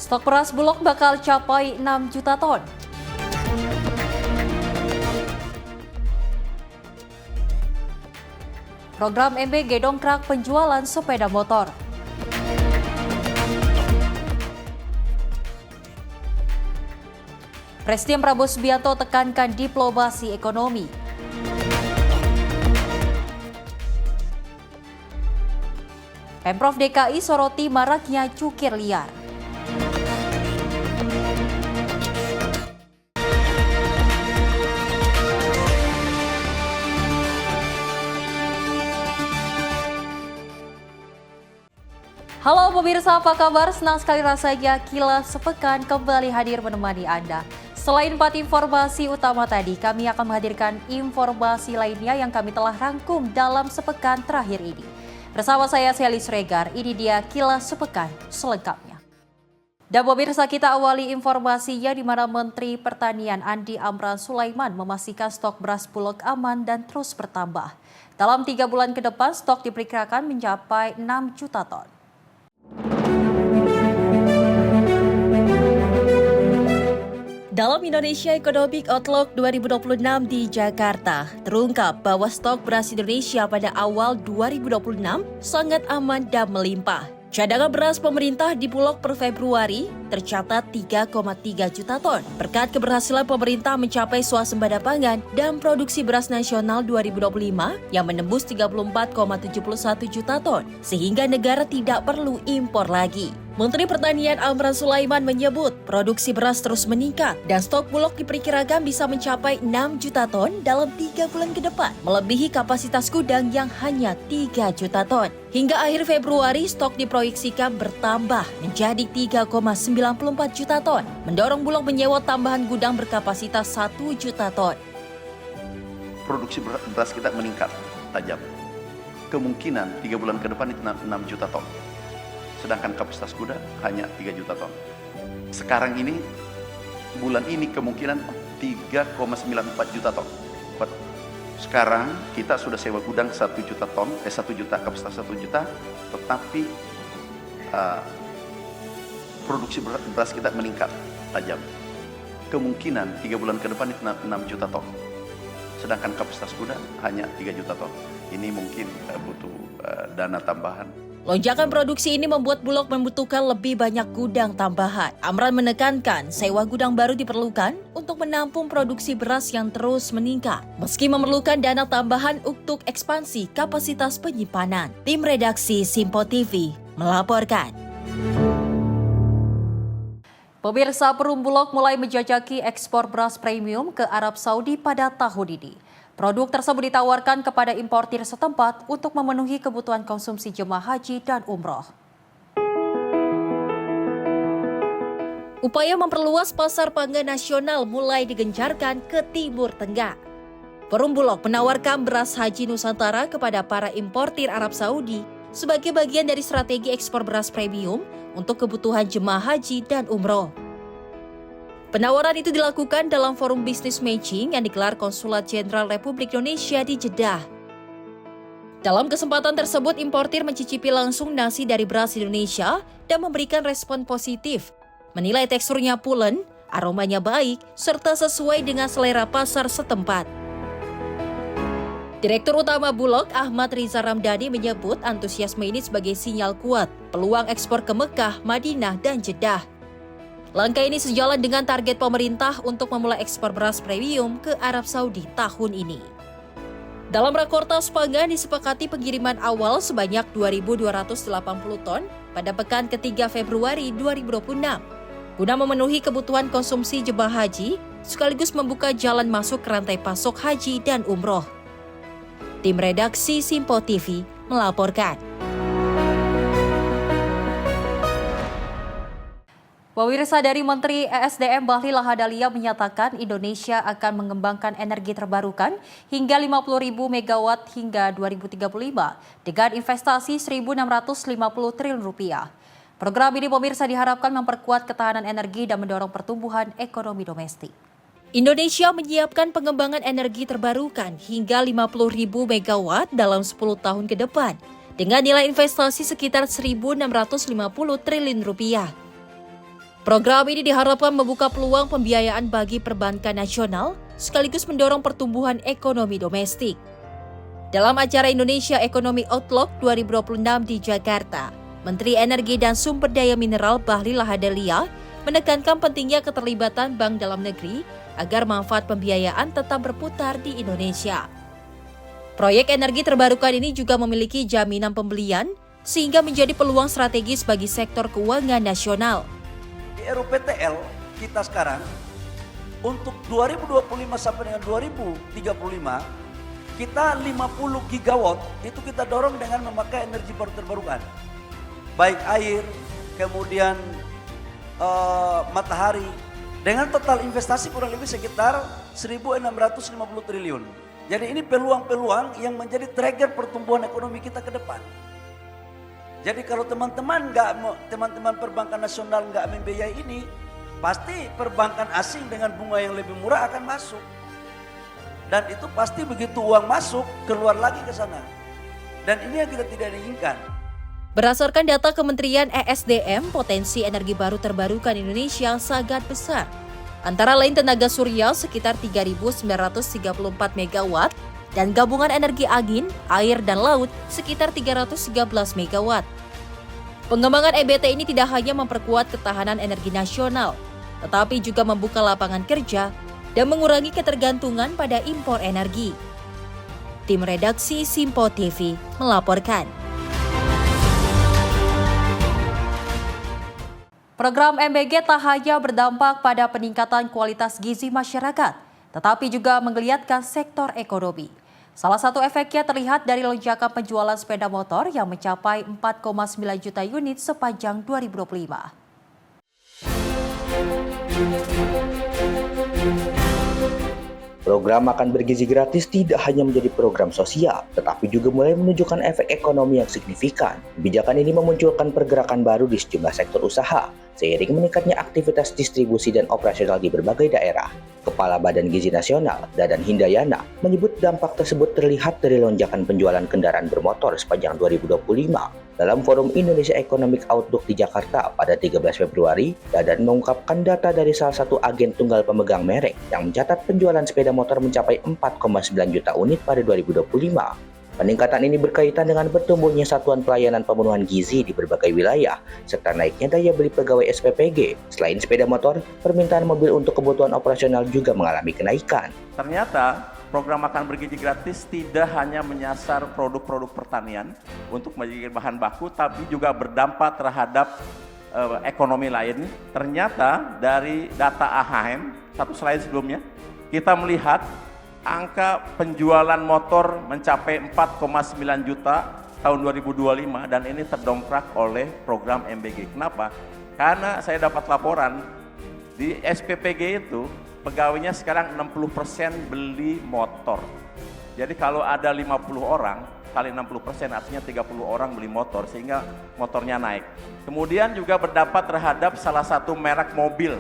Stok beras Bulog bakal capai 6 juta ton. Program MBG dongkrak penjualan sepeda motor. Presiden Prabowo Subianto tekankan diplomasi ekonomi. Pemprov DKI soroti maraknya cukir liar. Halo pemirsa, apa kabar? Senang sekali rasanya Kilas Sepekan kembali hadir menemani Anda. Selain 4 informasi utama tadi, kami akan menghadirkan informasi lainnya yang kami telah rangkum dalam sepekan terakhir ini. Bersama saya Sally Sregar, ini dia Kilas Sepekan selengkapnya. Dan pemirsa, kita awali informasinya di mana Menteri Pertanian Andi Amran Sulaiman memastikan stok beras Bulog aman dan terus bertambah. Dalam 3 bulan ke depan, stok diperkirakan mencapai 6 juta ton. Dalam Indonesia Economic Outlook 2026 di Jakarta, terungkap bahwa stok beras Indonesia pada awal 2026 sangat aman dan melimpah. Cadangan beras pemerintah di Bulog per Februari tercatat 3,3 juta ton. Berkat keberhasilan pemerintah mencapai swasembada pangan dan produksi beras nasional 2025 yang menembus 34,71 juta ton, sehingga negara tidak perlu impor lagi. Menteri Pertanian Amran Sulaiman menyebut produksi beras terus meningkat dan stok Bulog diperkirakan bisa mencapai 6 juta ton dalam 3 bulan ke depan, melebihi kapasitas gudang yang hanya 3 juta ton. Hingga akhir Februari, stok diproyeksikan bertambah menjadi 3,94 juta ton, mendorong Bulog menyewa tambahan gudang berkapasitas 1 juta ton. Produksi beras kita meningkat tajam. Kemungkinan 3 bulan ke depan itu 6 juta ton. Sedangkan kapasitas gudang hanya 3 juta ton. Sekarang ini, bulan ini kemungkinan 3,94 juta ton. Sekarang kita sudah sewa gudang 1 juta ton, 1 juta, kapasitas 1 juta, tetapi produksi beras kita meningkat tajam. Kemungkinan 3 bulan ke depan itu 6 juta ton. Sedangkan kapasitas gudang hanya 3 juta ton. Ini mungkin butuh dana tambahan. Lonjakan produksi ini membuat Bulog membutuhkan lebih banyak gudang tambahan. Amran menekankan sewa gudang baru diperlukan untuk menampung produksi beras yang terus meningkat, meski memerlukan dana tambahan untuk ekspansi kapasitas penyimpanan. Tim redaksi Simpo TV melaporkan. Pemirsa, Perum Bulog mulai menjajaki ekspor beras premium ke Arab Saudi pada tahun ini. Produk tersebut ditawarkan kepada importir setempat untuk memenuhi kebutuhan konsumsi jemaah haji dan umroh. Upaya memperluas pasar pangan nasional mulai digencarkan ke Timur Tengah. Perum Bulog menawarkan beras haji Nusantara kepada para importir Arab Saudi sebagai bagian dari strategi ekspor beras premium untuk kebutuhan jemaah haji dan umroh. Penawaran itu dilakukan dalam forum bisnis matching yang digelar Konsulat Jenderal Republik Indonesia di Jeddah. Dalam kesempatan tersebut, importir mencicipi langsung nasi dari beras Indonesia dan memberikan respon positif. Menilai teksturnya pulen, aromanya baik, serta sesuai dengan selera pasar setempat. Direktur Utama Bulog Ahmad Riza Ramdhani menyebut antusiasme ini sebagai sinyal kuat peluang ekspor ke Mekah, Madinah, dan Jeddah. Langkah ini sejalan dengan target pemerintah untuk memulai ekspor beras premium ke Arab Saudi tahun ini. Dalam Rakortas Pangan disepakati pengiriman awal sebanyak 2.280 ton pada pekan ketiga Februari 2026, guna memenuhi kebutuhan konsumsi jemaah haji sekaligus membuka jalan masuk ke rantai pasok haji dan umroh. Tim redaksi Simpo TV melaporkan. Pemirsa, dari Menteri ESDM Bahlil Lahadalia menyatakan Indonesia akan mengembangkan energi terbarukan hingga 50.000 megawatt hingga 2035 dengan investasi 1.650 triliun rupiah. Program ini pemirsa diharapkan memperkuat ketahanan energi dan mendorong pertumbuhan ekonomi domestik. Indonesia menyiapkan pengembangan energi terbarukan hingga 50.000 megawatt dalam 10 tahun ke depan dengan nilai investasi sekitar 1.650 triliun rupiah. Program ini diharapkan membuka peluang pembiayaan bagi perbankan nasional sekaligus mendorong pertumbuhan ekonomi domestik. Dalam acara Indonesia Economic Outlook 2026 di Jakarta, Menteri Energi dan Sumber Daya Mineral Bahlil Lahadalia menekankan pentingnya keterlibatan bank dalam negeri agar manfaat pembiayaan tetap berputar di Indonesia. Proyek energi terbarukan ini juga memiliki jaminan pembelian sehingga menjadi peluang strategis bagi sektor keuangan nasional. Di RUPTL kita sekarang untuk 2025 sampai dengan 2035 kita 50 gigawatt itu kita dorong dengan memakai energi baru terbarukan. Baik air, kemudian matahari. Dengan total investasi kurang lebih sekitar 1.650 triliun. Jadi ini peluang-peluang yang menjadi trigger pertumbuhan ekonomi kita ke depan. Jadi kalau teman-teman perbankan nasional nggak membiayai ini, pasti perbankan asing dengan bunga yang lebih murah akan masuk. Dan itu pasti begitu uang masuk, keluar lagi ke sana. Dan ini yang kita tidak inginkan. Berdasarkan data Kementerian ESDM, potensi energi baru terbarukan Indonesia sangat besar. Antara lain tenaga surya sekitar 3.934 MW dan gabungan energi angin, air, dan laut sekitar 313 MW. Pengembangan EBT ini tidak hanya memperkuat ketahanan energi nasional, tetapi juga membuka lapangan kerja dan mengurangi ketergantungan pada impor energi. Tim redaksi Simpo TV melaporkan. Program MBG tak hanya berdampak pada peningkatan kualitas gizi masyarakat, tetapi juga menggeliatkan sektor ekonomi. Salah satu efeknya terlihat dari lonjakan penjualan sepeda motor yang mencapai 4,9 juta unit sepanjang 2025. Program makan bergizi gratis tidak hanya menjadi program sosial, tetapi juga mulai menunjukkan efek ekonomi yang signifikan. Kebijakan ini memunculkan pergerakan baru di sejumlah sektor usaha, seiring meningkatnya aktivitas distribusi dan operasional di berbagai daerah. Kepala Badan Gizi Nasional, Dadan Hindayana, menyebut dampak tersebut terlihat dari lonjakan penjualan kendaraan bermotor sepanjang 2025. Dalam Forum Indonesia Economic Outlook di Jakarta pada 13 Februari, Dadan mengungkapkan data dari salah satu agen tunggal pemegang merek yang mencatat penjualan sepeda motor mencapai 4,9 juta unit pada 2025. Peningkatan ini berkaitan dengan bertumbuhnya satuan pelayanan pemenuhan gizi di berbagai wilayah, serta naiknya daya beli pegawai SPPG. Selain sepeda motor, permintaan mobil untuk kebutuhan operasional juga mengalami kenaikan. Ternyata program makan bergizi gratis tidak hanya menyasar produk-produk pertanian untuk menjadi bahan baku, tapi juga berdampak terhadap ekonomi lain. Ternyata dari data AHM, satu slide sebelumnya, kita melihat angka penjualan motor mencapai 4,9 juta tahun 2025 dan ini terdongkrak oleh program MBG. Kenapa? Karena saya dapat laporan di SPPG itu pegawainya sekarang 60% beli motor. Jadi kalau ada 50 orang kali 60% artinya 30 orang beli motor sehingga motornya naik. Kemudian juga berdampak terhadap salah satu merek mobil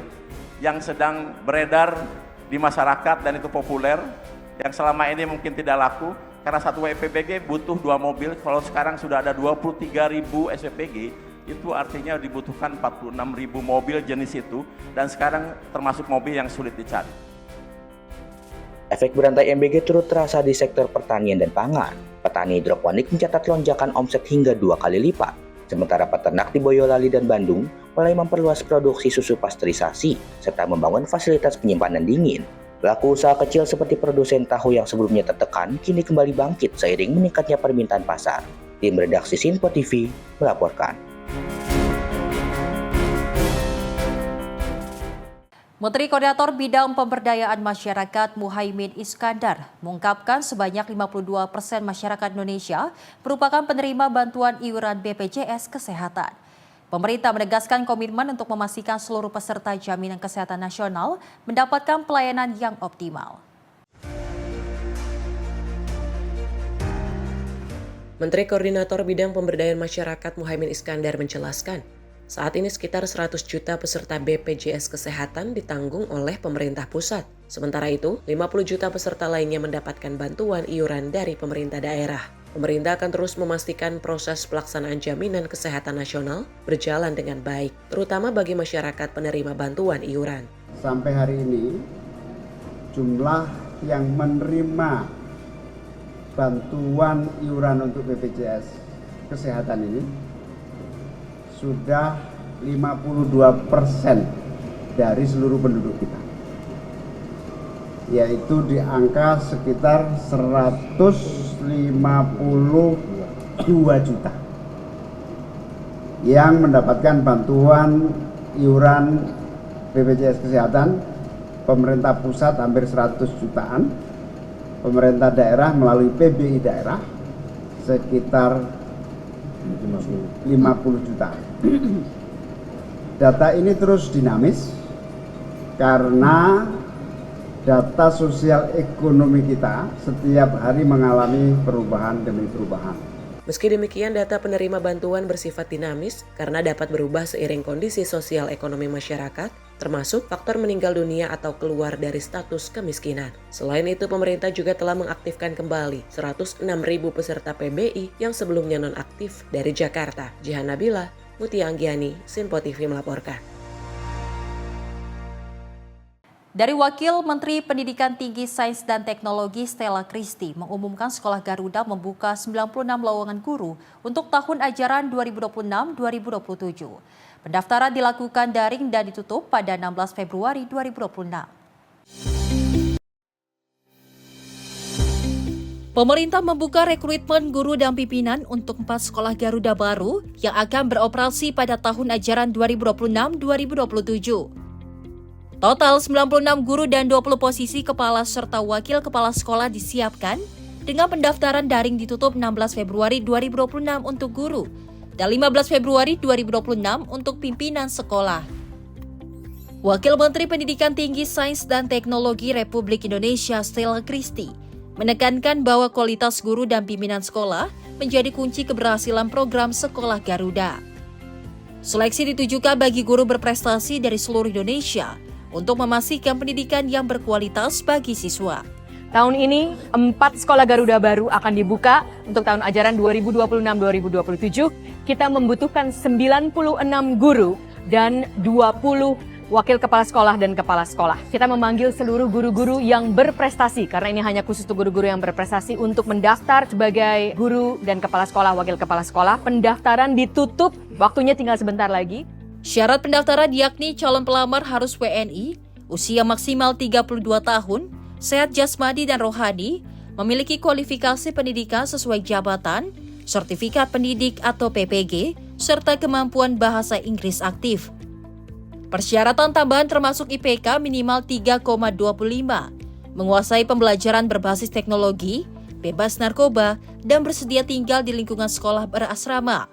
yang sedang beredar di masyarakat dan itu populer, yang selama ini mungkin tidak laku karena satu SPPG butuh 2 mobil. Kalau sekarang sudah ada 23.000 SPPG, itu artinya dibutuhkan 46.000 mobil jenis itu, dan sekarang termasuk mobil yang sulit dicari. Efek berantai MBG turut terasa di sektor pertanian dan pangan. Petani hidroponik mencatat lonjakan omset hingga 2 kali lipat. Sementara peternak di Boyolali dan Bandung mulai memperluas produksi susu pasteurisasi serta membangun fasilitas penyimpanan dingin. Pelaku usaha kecil seperti produsen tahu yang sebelumnya tertekan kini kembali bangkit seiring meningkatnya permintaan pasar. Tim redaksi Simpo TV melaporkan. Menteri Koordinator Bidang Pemberdayaan Masyarakat Muhaimin Iskandar mengungkapkan sebanyak 52% masyarakat Indonesia merupakan penerima bantuan iuran BPJS Kesehatan. Pemerintah menegaskan komitmen untuk memastikan seluruh peserta jaminan kesehatan nasional mendapatkan pelayanan yang optimal. Menteri Koordinator Bidang Pemberdayaan Masyarakat Muhaimin Iskandar menjelaskan, saat ini sekitar 100 juta peserta BPJS Kesehatan ditanggung oleh pemerintah pusat. Sementara itu, 50 juta peserta lainnya mendapatkan bantuan iuran dari pemerintah daerah. Pemerintah akan terus memastikan proses pelaksanaan jaminan kesehatan nasional berjalan dengan baik, terutama bagi masyarakat penerima bantuan iuran. Sampai hari ini, jumlah yang menerima bantuan iuran untuk BPJS Kesehatan ini sudah 52% dari seluruh penduduk kita, yaitu di angka sekitar 152 juta yang mendapatkan bantuan iuran BPJS Kesehatan. Pemerintah pusat hampir 100 jutaan, pemerintah daerah melalui PBI daerah sekitar 50 juta. Data ini terus dinamis karena data sosial ekonomi kita setiap hari mengalami perubahan demi perubahan. Meski demikian, data penerima bantuan bersifat dinamis karena dapat berubah seiring kondisi sosial ekonomi masyarakat, termasuk faktor meninggal dunia atau keluar dari status kemiskinan. Selain itu, pemerintah juga telah mengaktifkan kembali 106.000 peserta PBI yang sebelumnya nonaktif dari Jakarta. Jihan Nabila, Mutia Anggiani, Sinpo TV melaporkan. Dari Wakil Menteri Pendidikan Tinggi, Sains dan Teknologi Stella Christy mengumumkan Sekolah Garuda membuka 96 lowongan guru untuk tahun ajaran 2026-2027. Pendaftaran dilakukan daring dan ditutup pada 16 Februari 2026. Pemerintah membuka rekrutmen guru dan pimpinan untuk 4 sekolah Garuda baru yang akan beroperasi pada tahun ajaran 2026-2027. Total 96 guru dan 20 posisi kepala serta wakil kepala sekolah disiapkan dengan pendaftaran daring ditutup 16 Februari 2026 untuk guru dan 15 Februari 2026 untuk pimpinan sekolah. Wakil Menteri Pendidikan Tinggi, Sains dan Teknologi Republik Indonesia Stella Christy menekankan bahwa kualitas guru dan pimpinan sekolah menjadi kunci keberhasilan program Sekolah Garuda. Seleksi ditujukan bagi guru berprestasi dari seluruh Indonesia untuk memastikan pendidikan yang berkualitas bagi siswa. Tahun ini, 4 sekolah Garuda baru akan dibuka untuk tahun ajaran 2026-2027. Kita membutuhkan 96 guru dan 20 wakil kepala sekolah dan kepala sekolah. Kita memanggil seluruh guru-guru yang berprestasi, karena ini hanya khusus untuk guru-guru yang berprestasi, untuk mendaftar sebagai guru dan kepala sekolah, wakil kepala sekolah. Pendaftaran ditutup, waktunya tinggal sebentar lagi. Syarat pendaftaran yakni calon pelamar harus WNI, usia maksimal 32 tahun, sehat jasmani dan rohani, memiliki kualifikasi pendidikan sesuai jabatan, sertifikat pendidik atau PPG, serta kemampuan bahasa Inggris aktif. Persyaratan tambahan termasuk IPK minimal 3,25, menguasai pembelajaran berbasis teknologi, bebas narkoba, dan bersedia tinggal di lingkungan sekolah berasrama.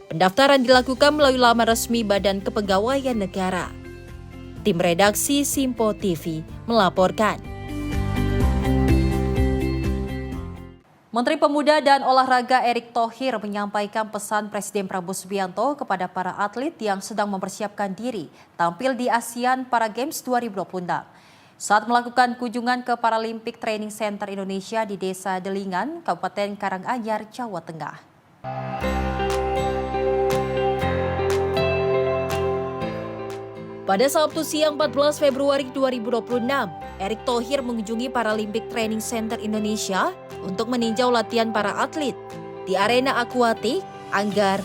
Pendaftaran dilakukan melalui laman resmi Badan Kepegawaian Negara. Tim redaksi Sinpo TV melaporkan. Menteri Pemuda dan Olahraga Erick Thohir menyampaikan pesan Presiden Prabowo Subianto kepada para atlet yang sedang mempersiapkan diri tampil di ASEAN Para Games 2026. Saat melakukan kunjungan ke Paralympic Training Center Indonesia di Desa Delingan, Kabupaten Karanganyar, Jawa Tengah. Pada Sabtu siang 14 Februari 2026, Erick Thohir mengunjungi Paralympic Training Center Indonesia untuk meninjau latihan para atlet di arena akuatik, anggar,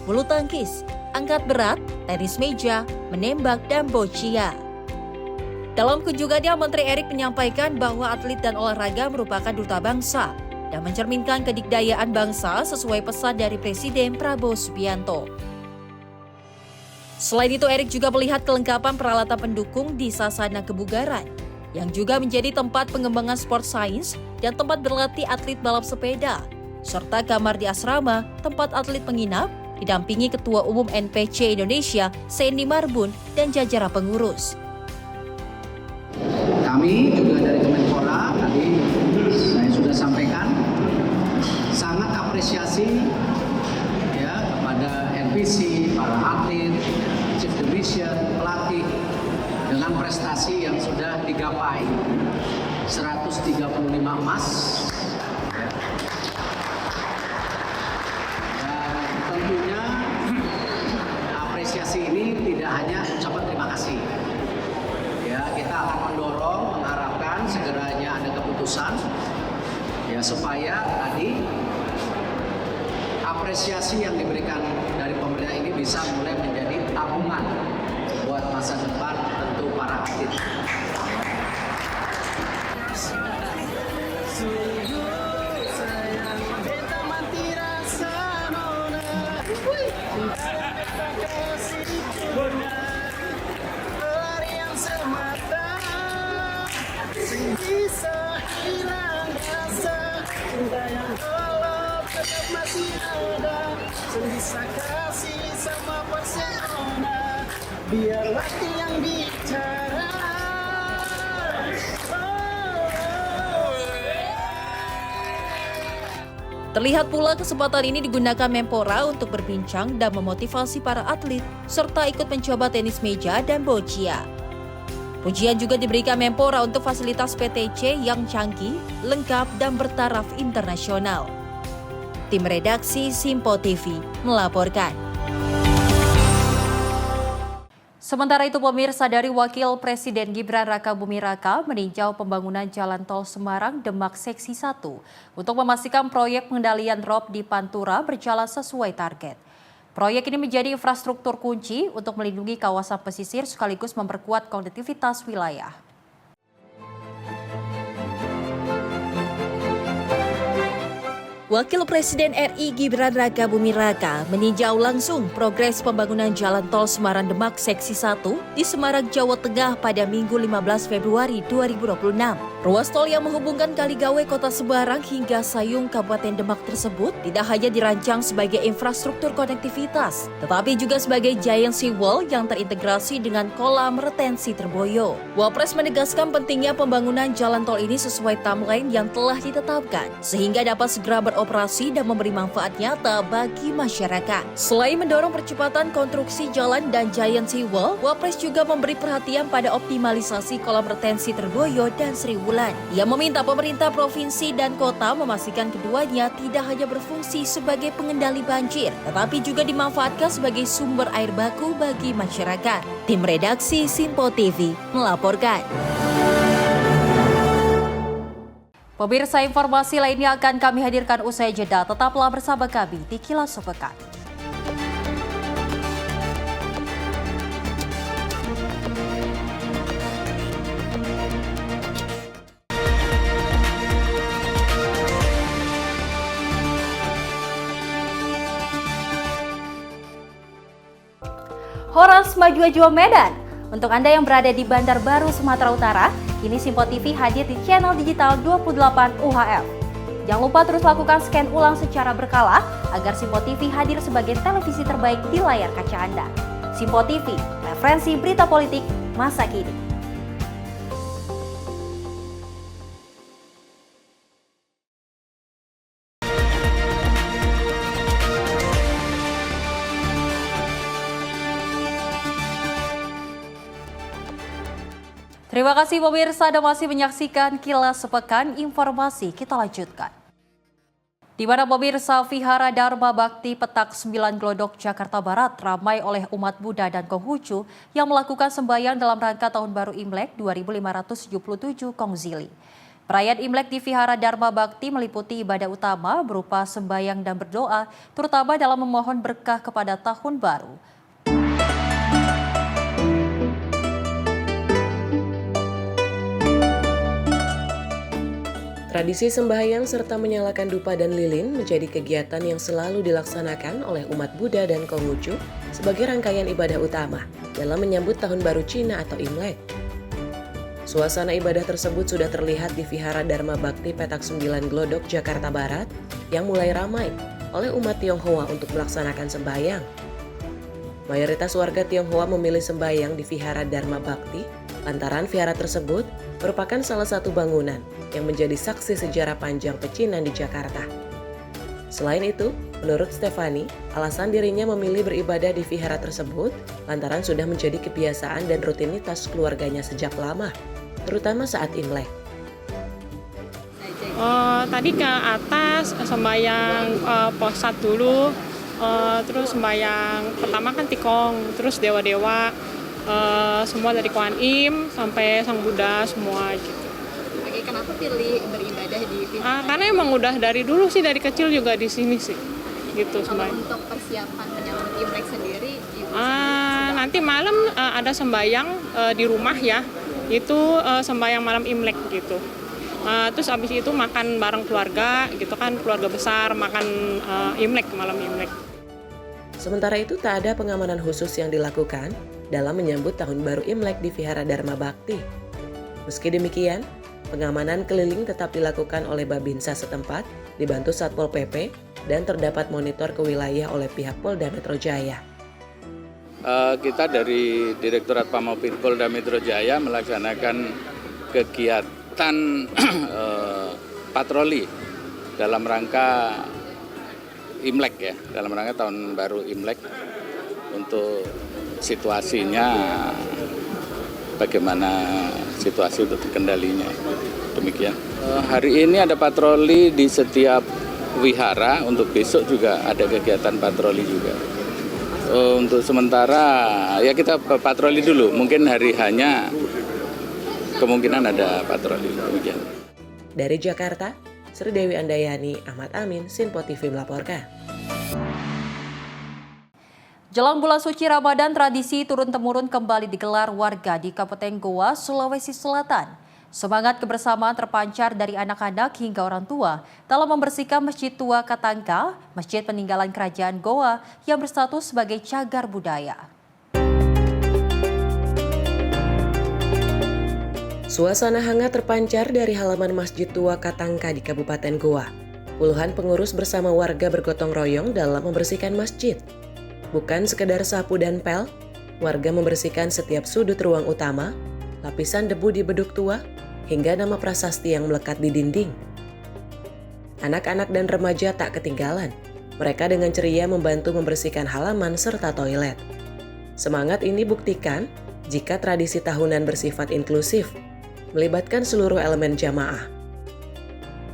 bulu tangkis, angkat berat, tenis meja, menembak, dan boccia. Dalam kunjungannya, Menteri Erick menyampaikan bahwa atlet dan olahraga merupakan duta bangsa dan mencerminkan kedikdayaan bangsa sesuai pesan dari Presiden Prabowo Subianto. Selain itu, Erick juga melihat kelengkapan peralatan pendukung di Sasana Kebugaran, yang juga menjadi tempat pengembangan sport science dan tempat berlatih atlet balap sepeda, serta kamar di asrama, tempat atlet menginap, didampingi Ketua Umum NPC Indonesia, Sandy Marbun, dan jajaran pengurus. Kami juga dari Kemenpora, tadi saya sudah sampaikan, sangat apresiasi ya kepada NPC, para atlet, Chief Division, pelatih, dengan prestasi yang sudah digapai 135 emas, Ya, supaya tadi apresiasi yang diberikan dari pemerintah ini bisa mulai menjadi tabungan buat masa depan tentu para atlet. Biarlah yang bicara. Terlihat pula kesempatan ini digunakan Menpora untuk berbincang dan memotivasi para atlet, serta ikut mencoba tenis meja dan boccia. Pujian juga diberikan Menpora untuk fasilitas PTC yang canggih, lengkap, dan bertaraf internasional. Tim redaksi Simpo TV melaporkan. Sementara itu pemirsa, dari Wakil Presiden Gibran Rakabuming Raka meninjau pembangunan Jalan Tol Semarang Demak Seksi 1 untuk memastikan proyek pengendalian rob di Pantura berjalan sesuai target. Proyek ini menjadi infrastruktur kunci untuk melindungi kawasan pesisir sekaligus memperkuat konektivitas wilayah. Wakil Presiden RI Gibran Rakabuming Raka meninjau langsung progres pembangunan Jalan Tol Semarang Demak Seksi 1 di Semarang, Jawa Tengah pada Minggu 15 Februari 2026. Ruas tol yang menghubungkan Kaligawe, Kota Semarang hingga Sayung, Kabupaten Demak tersebut tidak hanya dirancang sebagai infrastruktur konektivitas, tetapi juga sebagai giant sea wall yang terintegrasi dengan kolam retensi Terboyo. Wapres menegaskan pentingnya pembangunan jalan tol ini sesuai timeline yang telah ditetapkan, sehingga dapat segera beroperasi dan memberi manfaat nyata bagi masyarakat. Selain mendorong percepatan konstruksi jalan dan giant sea wall, Wapres juga memberi perhatian pada optimalisasi kolam retensi Terboyo dan Sri Wulan. Ia meminta pemerintah provinsi dan kota memastikan keduanya tidak hanya berfungsi sebagai pengendali banjir, tetapi juga dimanfaatkan sebagai sumber air baku bagi masyarakat. Tim redaksi Simpo TV melaporkan. Pemirsa, informasi lainnya akan kami hadirkan usai jeda. Tetaplah bersama kami di Kilas Sepekan. Horas Maju Medan. Untuk Anda yang berada di Bandar Baru, Sumatera Utara, kini Simpo TV hadir di channel digital 28 UHF. Jangan lupa terus lakukan scan ulang secara berkala agar Simpo TV hadir sebagai televisi terbaik di layar kaca Anda. Simpo TV, referensi berita politik masa kini. Terima kasih pemirsa, Anda masih menyaksikan Kilas Sepekan. Informasi kita lanjutkan. Di mana pemirsa, Vihara Dharma Bakti Petak 9 Glodok, Jakarta Barat ramai oleh umat Buddha dan Konghucu yang melakukan sembahyang dalam rangka Tahun Baru Imlek 2577 Kongzili. Perayaan Imlek di Vihara Dharma Bakti meliputi ibadah utama berupa sembahyang dan berdoa, terutama dalam memohon berkah kepada Tahun Baru. Tradisi sembahyang serta menyalakan dupa dan lilin menjadi kegiatan yang selalu dilaksanakan oleh umat Buddha dan Konghucu sebagai rangkaian ibadah utama dalam menyambut Tahun Baru Cina atau Imlek. Suasana ibadah tersebut sudah terlihat di Vihara Dharma Bakti Petak 9 Glodok, Jakarta Barat yang mulai ramai oleh umat Tionghoa untuk melaksanakan sembahyang. Mayoritas warga Tionghoa memilih sembahyang di Vihara Dharma Bakti lantaran vihara tersebut merupakan salah satu bangunan yang menjadi saksi sejarah panjang pecinan di Jakarta. Selain itu, menurut Stefani, alasan dirinya memilih beribadah di vihara tersebut lantaran sudah menjadi kebiasaan dan rutinitas keluarganya sejak lama, terutama saat Imlek. Tadi ke atas sembahyang posat dulu, terus sembahyang pertama kan tikong, terus dewa-dewa, semua dari Kuan Im sampai Sang Buddha semua gitu. Oke, kenapa pilih beribadah memilih di sini? Karena emang udah dari dulu sih, dari kecil juga di sini sih. Gitu sembahyang. Untuk persiapan menyambut Imlek sendiri, Nanti malam ada sembahyang di rumah ya. Itu sembahyang malam Imlek gitu. Terus abis itu makan bareng keluarga gitu kan, keluarga besar makan Imlek, malam Imlek. Sementara itu tak ada pengamanan khusus yang dilakukan dalam menyambut Tahun Baru Imlek di Vihara Dharma Bakti. Meski demikian, pengamanan keliling tetap dilakukan oleh Babinsa setempat, dibantu Satpol PP, dan terdapat monitor ke wilayah oleh pihak Polda Metro Jaya. Kita dari Direktorat Pamopin Polda Metro Jaya melaksanakan kegiatan patroli dalam rangka Imlek ya, dalam rangka Tahun Baru Imlek, untuk situasinya bagaimana situasi untuk kendalinya. Demikian. Hari ini ada patroli di setiap wihara, untuk besok juga ada kegiatan patroli juga. Untuk sementara ya kita patroli dulu, mungkin hari hanya kemungkinan ada patroli. Demikian. Dari Jakarta, Sri Dewi Andayani, Ahmad Amin, Sinpo TV melaporkan. Jelang bulan suci Ramadan, tradisi turun-temurun kembali digelar warga di Kabupaten Goa, Sulawesi Selatan. Semangat kebersamaan terpancar dari anak-anak hingga orang tua dalam membersihkan Masjid Tua Katangka, masjid peninggalan Kerajaan Goa yang berstatus sebagai cagar budaya. Suasana hangat terpancar dari halaman Masjid Tua Katangka di Kabupaten Goa. Puluhan pengurus bersama warga bergotong royong dalam membersihkan masjid. Bukan sekedar sapu dan pel, warga membersihkan setiap sudut ruang utama, lapisan debu di beduk tua, hingga nama prasasti yang melekat di dinding. Anak-anak dan remaja tak ketinggalan. Mereka dengan ceria membantu membersihkan halaman serta toilet. Semangat ini buktikan jika tradisi tahunan bersifat inklusif, melibatkan seluruh elemen jamaah.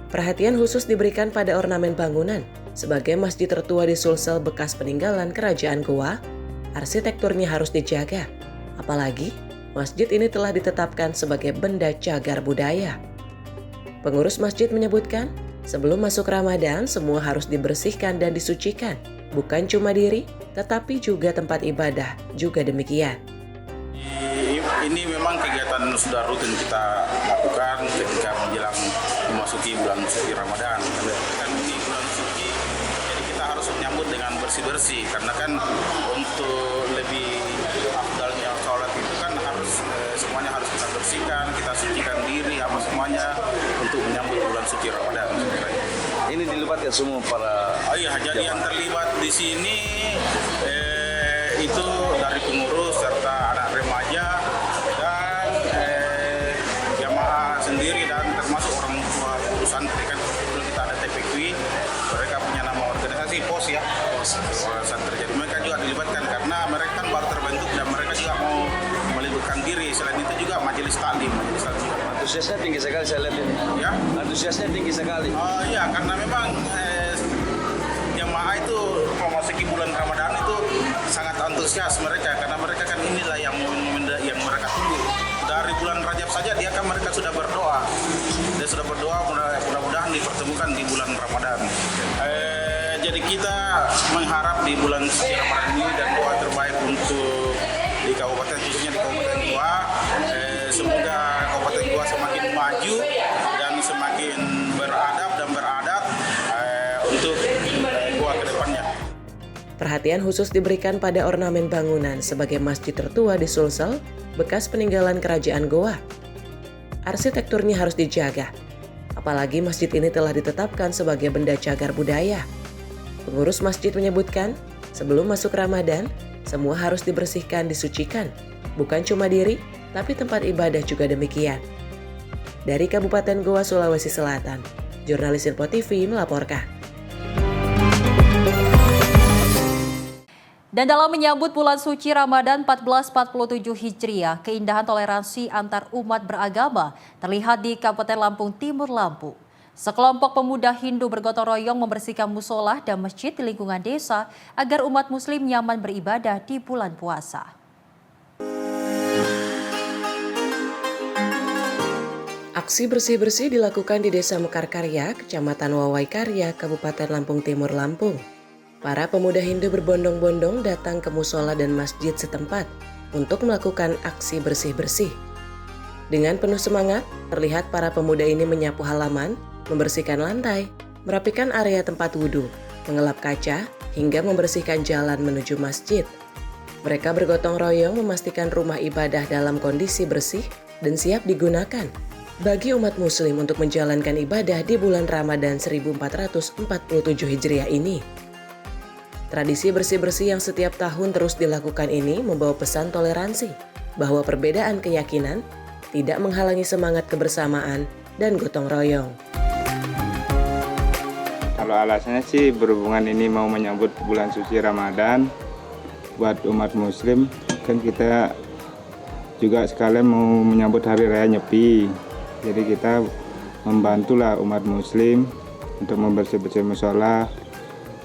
Perhatian khusus diberikan pada ornamen bangunan. Sebagai masjid tertua di Sulsel bekas peninggalan Kerajaan Goa, arsitekturnya harus dijaga. Apalagi, masjid ini telah ditetapkan sebagai benda cagar budaya. Pengurus masjid menyebutkan, sebelum masuk Ramadan, semua harus dibersihkan dan disucikan. Bukan cuma diri, tetapi juga tempat ibadah, juga demikian. Ini memang kegiatan sudah rutin kita lakukan ketika menjelang memasuki bulan suci Ramadan. Kan ini bulan suci, jadi kita harus menyambut dengan bersih-bersih. Karena kan untuk lebih afdalnya sholat itu kan harus semuanya harus kita bersihkan, kita sucikan diri, apa semuanya untuk menyambut bulan suci Ramadan. Ini dilibatkan semua para. Iya, jadi yang terlibat di sini itu dari pengurus serta anak remaja dan jamaah sendiri, dan termasuk orang tua pengurus santri. Kan kalau kita ada TPQ, mereka punya nama organisasi POS ya, POS santri. Jadi mereka juga dilibatkan karena mereka kan baru terbentuk dan mereka juga mau melibatkan diri. Selain itu juga majelis taklim. Antusiasnya tinggi sekali saya lihat ini. Ya, antusiasnya tinggi sekali. Oh iya, karena memang jamaah itu memasuki bulan Ramadan itu sangat antusias mereka, karena mereka kan inilah yang momen-momen yang mereka tunggu. Dari bulan Rajab saja mereka sudah berdoa. Dia sudah berdoa mudah-mudahan dipertemukan di bulan Ramadan. Jadi kita mengharap di bulan suci Ramadan ini dan doa terbaik untuk di kabupaten, khususnya di Kabupaten Goa. Semoga Kabupaten Goa semakin maju dan semakin beradab untuk Goa ke depannya. Perhatian khusus diberikan pada ornamen bangunan sebagai masjid tertua di Sulsel, bekas peninggalan Kerajaan Goa. Arsitekturnya harus dijaga, apalagi masjid ini telah ditetapkan sebagai benda cagar budaya. Pengurus masjid menyebutkan, sebelum masuk Ramadan, semua harus dibersihkan, disucikan. Bukan cuma diri, tapi tempat ibadah juga demikian. Dari Kabupaten Goa, Sulawesi Selatan, jurnalis Sinpo TV melaporkan. Dan dalam menyambut bulan suci Ramadan 1447 Hijriah, keindahan toleransi antar umat beragama terlihat di Kabupaten Lampung Timur, Lampung. Sekelompok pemuda Hindu bergotong royong membersihkan musola dan masjid di lingkungan desa agar umat muslim nyaman beribadah di bulan puasa. Aksi bersih-bersih dilakukan di Desa Mekarkarya, Kecamatan Wawai Karya, Kabupaten Lampung Timur, Lampung. Para pemuda Hindu berbondong-bondong datang ke musola dan masjid setempat untuk melakukan aksi bersih-bersih. Dengan penuh semangat, terlihat para pemuda ini menyapu halaman, membersihkan lantai, merapikan area tempat wudhu, mengelap kaca, hingga membersihkan jalan menuju masjid. Mereka bergotong royong memastikan rumah ibadah dalam kondisi bersih dan siap digunakan bagi umat muslim untuk menjalankan ibadah di bulan Ramadan 1447 Hijriah ini. Tradisi bersih-bersih yang setiap tahun terus dilakukan ini membawa pesan toleransi bahwa perbedaan keyakinan tidak menghalangi semangat kebersamaan dan gotong royong. Kalau alasannya sih berhubungan ini mau menyambut bulan suci Ramadan buat umat muslim, kan kita juga sekalian mau menyambut hari raya Nyepi. Jadi kita membantulah umat muslim untuk membersih-bersih musola,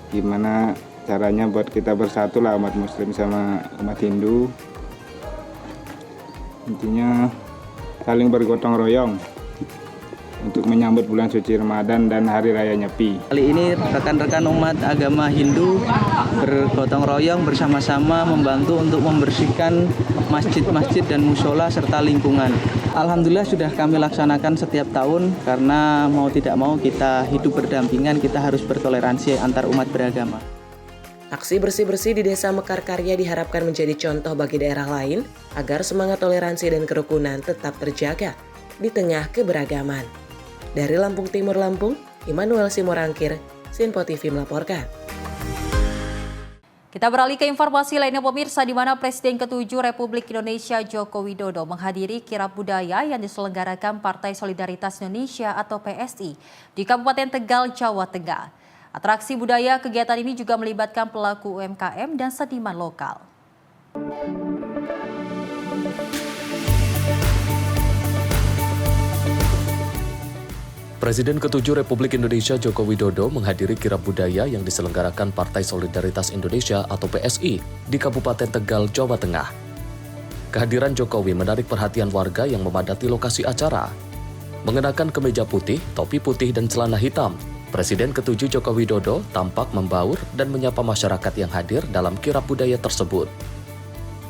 gimana caranya buat kita bersatu lah umat muslim sama umat Hindu. Intinya saling bergotong royong untuk menyambut bulan suci Ramadan dan hari raya Nyepi. Kali ini rekan-rekan umat agama Hindu bergotong royong bersama-sama membantu untuk membersihkan masjid-masjid dan musola serta lingkungan. Alhamdulillah sudah kami laksanakan setiap tahun karena mau tidak mau kita hidup berdampingan, kita harus bertoleransi antar umat beragama. Aksi bersih-bersih di Desa Mekarkarya diharapkan menjadi contoh bagi daerah lain agar semangat toleransi dan kerukunan tetap terjaga di tengah keberagaman. Dari Lampung Timur, Lampung, Immanuel Simorangkir, Sinpo TV melaporkan. Kita beralih ke informasi lainnya pemirsa, di mana Presiden ke-7 Republik Indonesia Joko Widodo menghadiri kirab budaya yang diselenggarakan Partai Solidaritas Indonesia atau PSI di Kabupaten Tegal, Jawa Tengah. Atraksi budaya kegiatan ini juga melibatkan pelaku UMKM dan seniman lokal. Presiden ke-7 Republik Indonesia Joko Widodo menghadiri kirab budaya yang diselenggarakan Partai Solidaritas Indonesia atau PSI di Kabupaten Tegal, Jawa Tengah. Kehadiran Jokowi menarik perhatian warga yang memadati lokasi acara. Mengenakan kemeja putih, topi putih, dan celana hitam, Presiden ke-7 Joko Widodo tampak membaur dan menyapa masyarakat yang hadir dalam kirab budaya tersebut.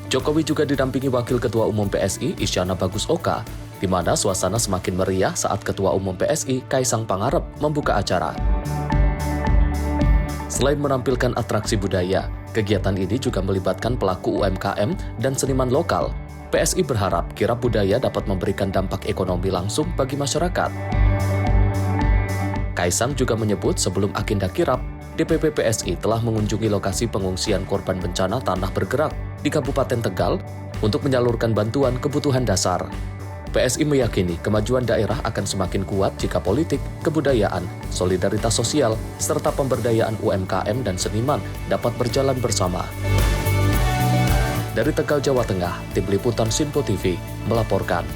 Jokowi juga didampingi Wakil Ketua Umum PSI Isyana Bagus Oka, di mana suasana semakin meriah saat Ketua Umum PSI Kaisang Pangarep membuka acara. Selain menampilkan atraksi budaya, kegiatan ini juga melibatkan pelaku UMKM dan seniman lokal. PSI berharap kirab budaya dapat memberikan dampak ekonomi langsung bagi masyarakat. Kaisang juga menyebut sebelum agenda kirab, DPP PSI telah mengunjungi lokasi pengungsian korban bencana tanah bergerak di Kabupaten Tegal untuk menyalurkan bantuan kebutuhan dasar. PSI meyakini kemajuan daerah akan semakin kuat jika politik, kebudayaan, solidaritas sosial, serta pemberdayaan UMKM dan seniman dapat berjalan bersama. Dari Tegal, Jawa Tengah, Tim Liputan Sinpo TV melaporkan.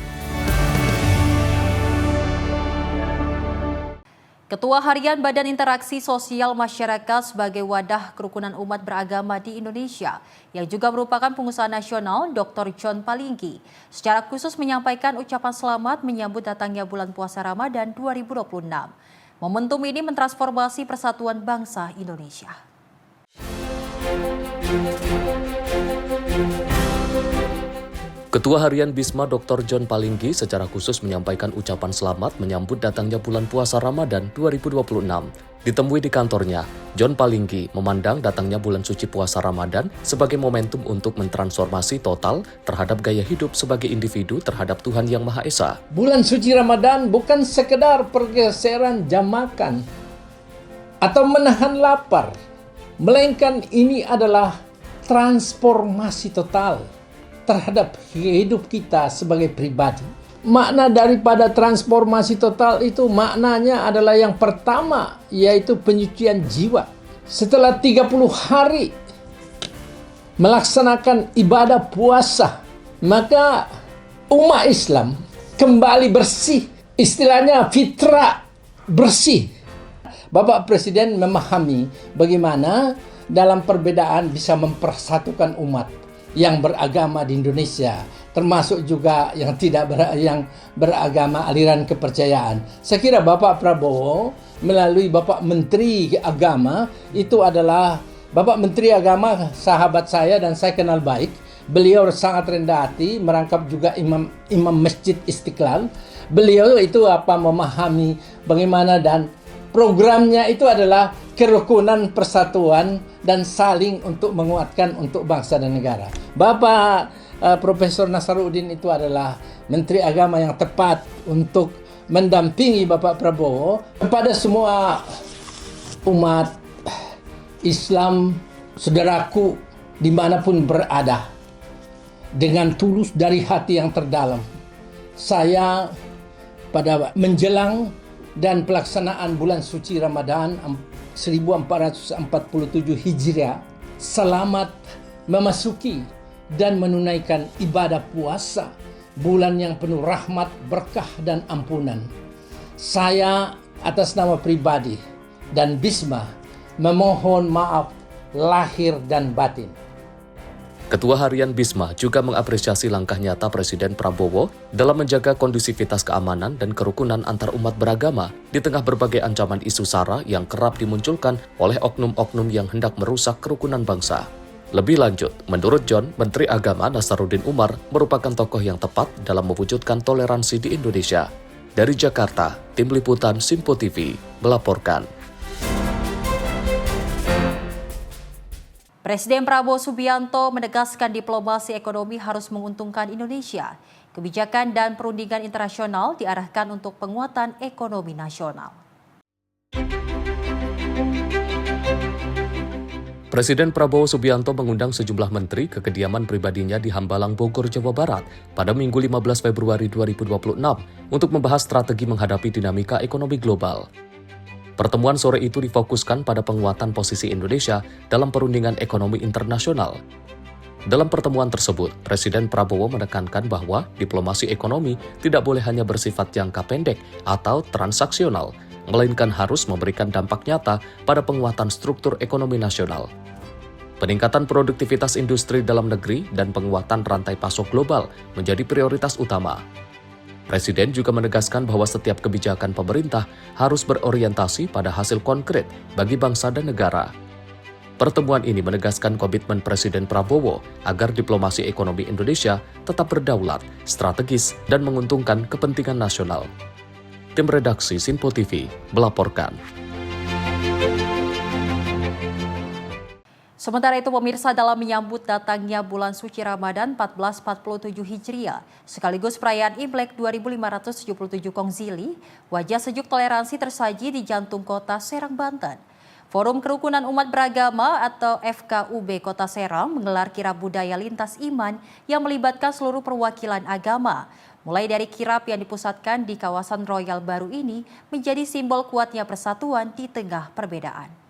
Ketua Harian Badan Interaksi Sosial Masyarakat sebagai wadah kerukunan umat beragama di Indonesia, yang juga merupakan pengusaha nasional, Dr. John Palinggi, secara khusus menyampaikan ucapan selamat menyambut datangnya bulan puasa Ramadan 2026. Momentum ini mentransformasi persatuan bangsa Indonesia. Ketua Harian BISMA Dr. John Palinggi secara khusus menyampaikan ucapan selamat menyambut datangnya bulan puasa Ramadan 2026. Ditemui di kantornya, John Palinggi memandang datangnya bulan suci puasa Ramadan sebagai momentum untuk mentransformasi total terhadap gaya hidup sebagai individu terhadap Tuhan Yang Maha Esa. Bulan suci Ramadan bukan sekedar pergeseran jam makan atau menahan lapar, melainkan ini adalah transformasi total terhadap hidup kita sebagai pribadi. Makna daripada transformasi total itu maknanya adalah yang pertama, yaitu penyucian jiwa. Setelah 30 hari melaksanakan ibadah puasa, maka umat Islam kembali bersih. Istilahnya fitrah bersih. Bapak Presiden memahami bagaimana dalam perbedaan bisa mempersatukan umat. yang beragama di Indonesia, termasuk juga yang yang beragama aliran kepercayaan. Saya kira Bapak Prabowo melalui Bapak Menteri Agama itu adalah Bapak Menteri Agama, sahabat saya dan saya kenal baik. Beliau sangat rendah hati, merangkap juga imam Masjid Istiqlal. Beliau itu memahami bagaimana, dan programnya itu adalah kerukunan, persatuan, dan saling untuk menguatkan untuk bangsa dan negara. Bapak Profesor Nasaruddin itu adalah Menteri Agama yang tepat untuk mendampingi Bapak Prabowo. Kepada semua umat Islam, saudaraku dimanapun berada, dengan tulus dari hati yang terdalam, saya pada menjelang dan pelaksanaan bulan suci Ramadan 1447 Hijriah, selamat memasuki dan menunaikan ibadah puasa, bulan yang penuh rahmat, berkah, dan ampunan. Saya atas nama pribadi dan Bisma memohon maaf lahir dan batin. Ketua Harian Bisma juga mengapresiasi langkah nyata Presiden Prabowo dalam menjaga kondusivitas keamanan dan kerukunan antar umat beragama di tengah berbagai ancaman isu SARA yang kerap dimunculkan oleh oknum-oknum yang hendak merusak kerukunan bangsa. Lebih lanjut, menurut John, Menteri Agama Nasaruddin Umar merupakan tokoh yang tepat dalam mewujudkan toleransi di Indonesia. Dari Jakarta, Tim Liputan Simpo TV melaporkan. Presiden Prabowo Subianto menegaskan diplomasi ekonomi harus menguntungkan Indonesia. Kebijakan dan perundingan internasional diarahkan untuk penguatan ekonomi nasional. Presiden Prabowo Subianto mengundang sejumlah menteri ke kediaman pribadinya di Hambalang, Bogor, Jawa Barat pada Minggu 15 Februari 2026 untuk membahas strategi menghadapi dinamika ekonomi global. Pertemuan sore itu difokuskan pada penguatan posisi Indonesia dalam perundingan ekonomi internasional. Dalam pertemuan tersebut, Presiden Prabowo menekankan bahwa diplomasi ekonomi tidak boleh hanya bersifat jangka pendek atau transaksional, melainkan harus memberikan dampak nyata pada penguatan struktur ekonomi nasional. Peningkatan produktivitas industri dalam negeri dan penguatan rantai pasok global menjadi prioritas utama. Presiden juga menegaskan bahwa setiap kebijakan pemerintah harus berorientasi pada hasil konkret bagi bangsa dan negara. Pertemuan ini menegaskan komitmen Presiden Prabowo agar diplomasi ekonomi Indonesia tetap berdaulat, strategis, dan menguntungkan kepentingan nasional. Tim redaksi Simpo TV melaporkan. Sementara itu pemirsa, dalam menyambut datangnya bulan suci Ramadan 1447 Hijriah sekaligus perayaan Imlek 2577 Kongzili, wajah sejuk toleransi tersaji di jantung kota Serang, Banten. Forum Kerukunan Umat Beragama atau FKUB Kota Serang menggelar kirab budaya lintas iman yang melibatkan seluruh perwakilan agama. Mulai dari kirab yang dipusatkan di kawasan Royal Baru ini menjadi simbol kuatnya persatuan di tengah perbedaan.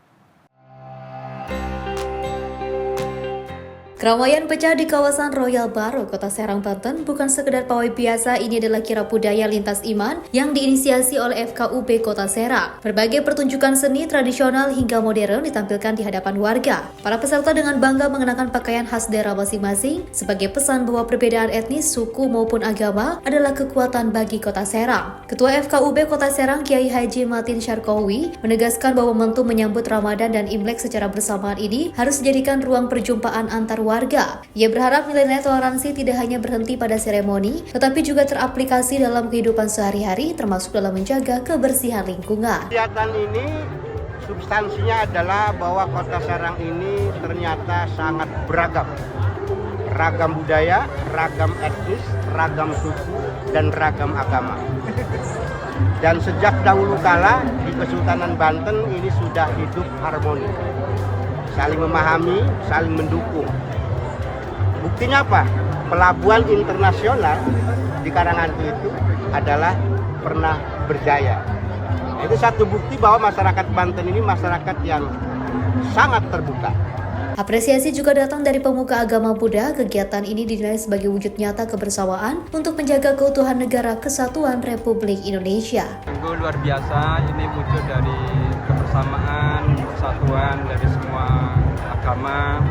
Keramaian pecah di kawasan Royal Baru, Kota Serang, Banten bukan sekedar pawai biasa. Ini adalah kirab budaya lintas iman yang diinisiasi oleh FKUB Kota Serang. Berbagai pertunjukan seni tradisional hingga modern ditampilkan di hadapan warga. Para peserta dengan bangga mengenakan pakaian khas daerah masing-masing sebagai pesan bahwa perbedaan etnis, suku maupun agama adalah kekuatan bagi Kota Serang. Ketua FKUB Kota Serang, Kiai Haji Matin Syarqawi, menegaskan bahwa momentum menyambut Ramadan dan Imlek secara bersamaan ini harus dijadikan ruang perjumpaan antar warga. Ia berharap nilai-nilai toleransi tidak hanya berhenti pada seremoni, tetapi juga teraplikasi dalam kehidupan sehari-hari, termasuk dalam menjaga kebersihan lingkungan. Kegiatan ini substansinya adalah bahwa Kota Serang ini ternyata sangat beragam. Ragam budaya, ragam etnis, ragam suku, dan ragam agama. Dan sejak dahulu kala di Kesultanan Banten ini sudah hidup harmoni. Saling memahami, saling mendukung. Buktinya apa? Pelabuhan internasional di Karanganyar itu adalah pernah berjaya. Itu satu bukti bahwa masyarakat Banten ini masyarakat yang sangat terbuka. Apresiasi juga datang dari pemuka agama Buddha. Kegiatan ini dinilai sebagai wujud nyata kebersamaan untuk menjaga keutuhan negara kesatuan Republik Indonesia. Sungguh luar biasa, ini wujud dari kebersamaan, persatuan dari semua agama.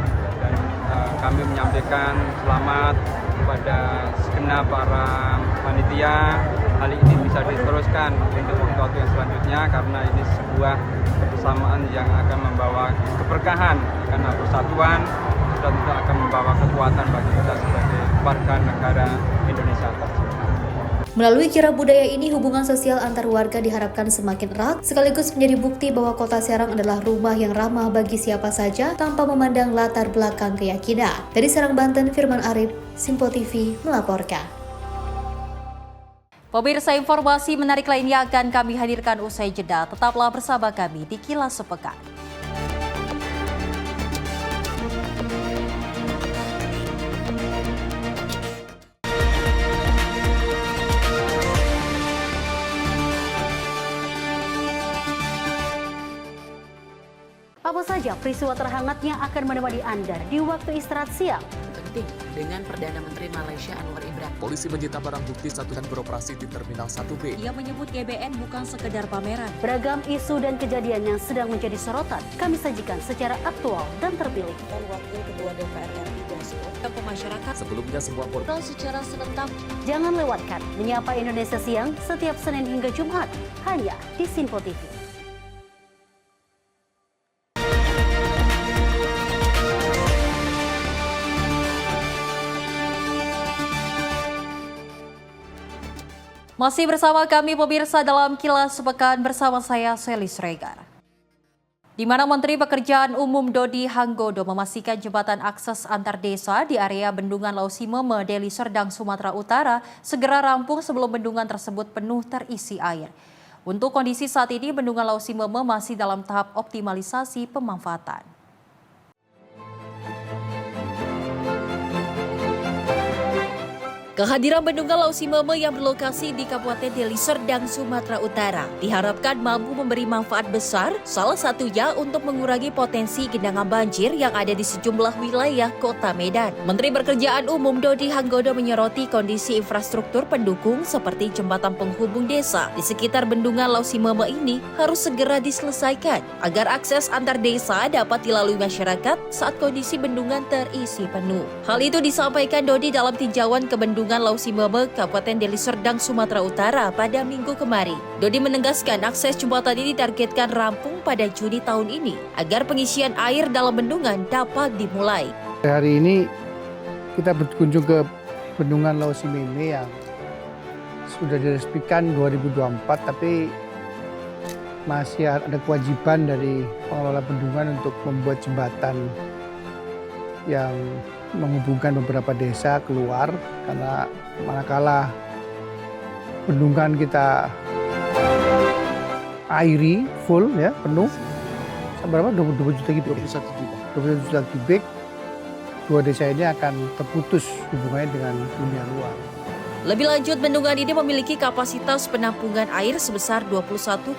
Dan Kami menyampaikan selamat kepada segenap para panitia. Hal ini bisa diteruskan untuk waktu-waktu yang selanjutnya karena ini sebuah kebersamaan yang akan membawa keberkahan karena persatuan dan juga akan membawa kekuatan bagi kita sebagai warga negara Indonesia tersebut. Melalui kirab budaya ini, hubungan sosial antar warga diharapkan semakin erat, sekaligus menjadi bukti bahwa Kota Serang adalah rumah yang ramah bagi siapa saja tanpa memandang latar belakang keyakinan. Dari Serang, Banten, Firman Arif, Simpo TV melaporkan. Pemirsa, informasi menarik lainnya akan kami hadirkan usai jeda. Tetaplah bersama kami di Kilas Sepekan. Apa saja peristiwa terhangatnya akan menemani Anda di waktu istirahat siang? Penting dengan Perdana Menteri Malaysia Anwar Ibrahim. Polisi menyita barang bukti satu dan beroperasi di Terminal 1B. Ia menyebut GBN bukan sekedar pameran. Beragam isu dan kejadian yang sedang menjadi sorotan kami sajikan secara aktual dan terpilih. Dan Wakil Ketua DPR RI Dasko ke masyarakat Sebelumnya semua portal secara serentak. Jangan lewatkan Menyapa Indonesia Siang setiap Senin hingga Jumat hanya di Simpo TV. Masih bersama kami pemirsa dalam Kilas Sepekan bersama saya Selis Regar. Di mana Menteri Pekerjaan Umum Dodi Hanggodo memastikan jembatan akses antar desa di area Bendungan Lausimeme, Deli Serdang, Sumatera Utara segera rampung sebelum bendungan tersebut penuh terisi air. Untuk kondisi saat ini Bendungan Lausimeme masih dalam tahap optimalisasi pemanfaatan. Kehadiran Bendungan Lausimeme yang berlokasi di Kabupaten Deli Serdang, Sumatera Utara diharapkan mampu memberi manfaat besar, salah satunya untuk mengurangi potensi genangan banjir yang ada di sejumlah wilayah Kota Medan. Menteri Pekerjaan Umum Dodi Hanggodo menyoroti kondisi infrastruktur pendukung seperti jembatan penghubung desa di sekitar Bendungan Lausimeme ini harus segera diselesaikan agar akses antar desa dapat dilalui masyarakat saat kondisi bendungan terisi penuh. Hal itu disampaikan Dodi dalam tinjauan ke Bendungan Lausimeme, Kabupaten Deli Serdang, Sumatera Utara pada Minggu kemarin. Dodi menegaskan akses jembatan ini ditargetkan rampung pada Juni tahun ini agar pengisian air dalam bendungan dapat dimulai. Hari ini kita berkunjung ke Bendungan Lausimeme yang sudah diresmikan 2024, tapi masih ada kewajiban dari pengelola bendungan untuk membuat jembatan yang menghubungkan beberapa desa keluar, karena manakala bendungan kita airi full ya, penuh berapa? 20 juta kubik. 21 juta kubik. Dua desa ini akan terputus hubungannya dengan dunia luar. Lebih lanjut, bendungan ini memiliki kapasitas penampungan air sebesar 21,7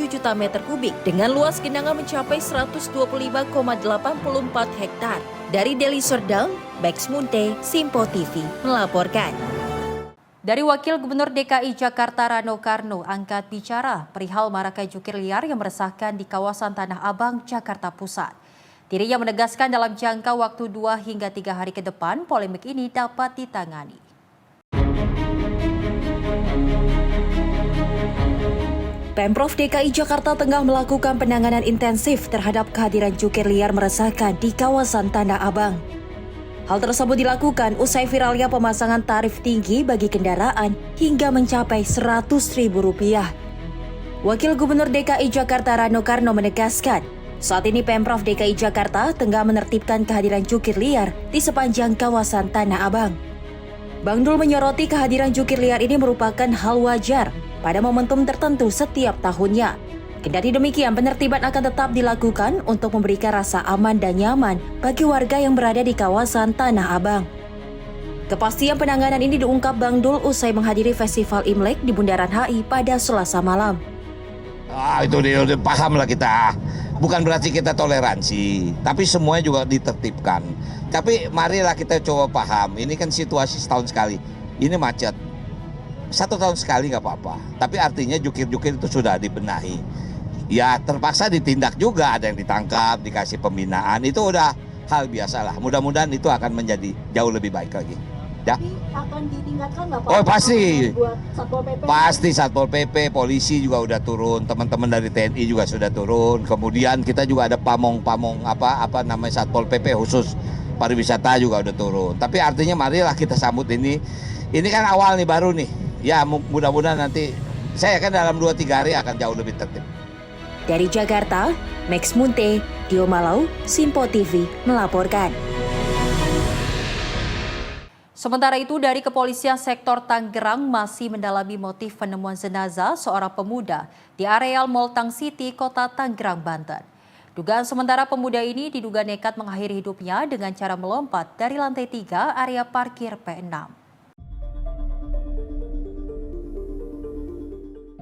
juta meter kubik dengan luas genangan mencapai 125,84 hektar. Dari Deli Serdang, Bex Munte, Simpo TV melaporkan. Dari Wakil Gubernur DKI Jakarta Rano Karno angkat bicara perihal maraknya jukir liar yang meresahkan di kawasan Tanah Abang, Jakarta Pusat. Dirinya menegaskan dalam jangka waktu 2 hingga 3 hari ke depan polemik ini dapat ditangani. Pemprov DKI Jakarta tengah melakukan penanganan intensif terhadap kehadiran jukir liar meresahkan di kawasan Tanah Abang. Hal tersebut dilakukan usai viralnya pemasangan tarif tinggi bagi kendaraan hingga mencapai Rp100.000. Wakil Gubernur DKI Jakarta Rano Karno menegaskan, saat ini Pemprov DKI Jakarta tengah menertibkan kehadiran jukir liar di sepanjang kawasan Tanah Abang. Bang Dul menyoroti kehadiran jukir liar ini merupakan hal wajar pada momentum tertentu setiap tahunnya. Kendati demikian, penertiban akan tetap dilakukan untuk memberikan rasa aman dan nyaman bagi warga yang berada di kawasan Tanah Abang. Kepastian penanganan ini diungkap Bang Dul usai menghadiri Festival Imlek di Bundaran HI pada Selasa malam. Itu udah paham lah kita. Bukan berarti kita toleransi, tapi semuanya juga ditertibkan. Tapi marilah kita coba paham, ini kan situasi setahun sekali. Ini macet. 1 tahun sekali nggak apa-apa, tapi artinya jukir-jukir itu sudah dibenahi. Ya terpaksa ditindak juga, ada yang ditangkap, dikasih pembinaan, itu udah hal biasa lah. Mudah-mudahan itu akan menjadi jauh lebih baik lagi. Ya. Tapi akan ditingkatkan nggak Pak? Oh pasti, Buat Satpol PP? pasti Satpol PP, polisi juga udah turun, teman-teman dari TNI juga sudah turun. Kemudian kita juga ada pamong apa namanya Satpol PP khusus pariwisata juga udah turun. Tapi artinya marilah kita sambut ini. Ini kan awal nih, baru nih. Ya mudah-mudahan nanti saya yakin dalam 2-3 hari akan jauh lebih tertib. Dari Jakarta, Max Munte, Dio Malau, Simpo TV melaporkan. Sementara itu, dari Kepolisian Sektor Tangerang masih mendalami motif penemuan jenazah seorang pemuda di areal Mall Tang City, Kota Tangerang, Banten. Dugaan sementara pemuda ini diduga nekat mengakhiri hidupnya dengan cara melompat dari lantai 3 area parkir P6.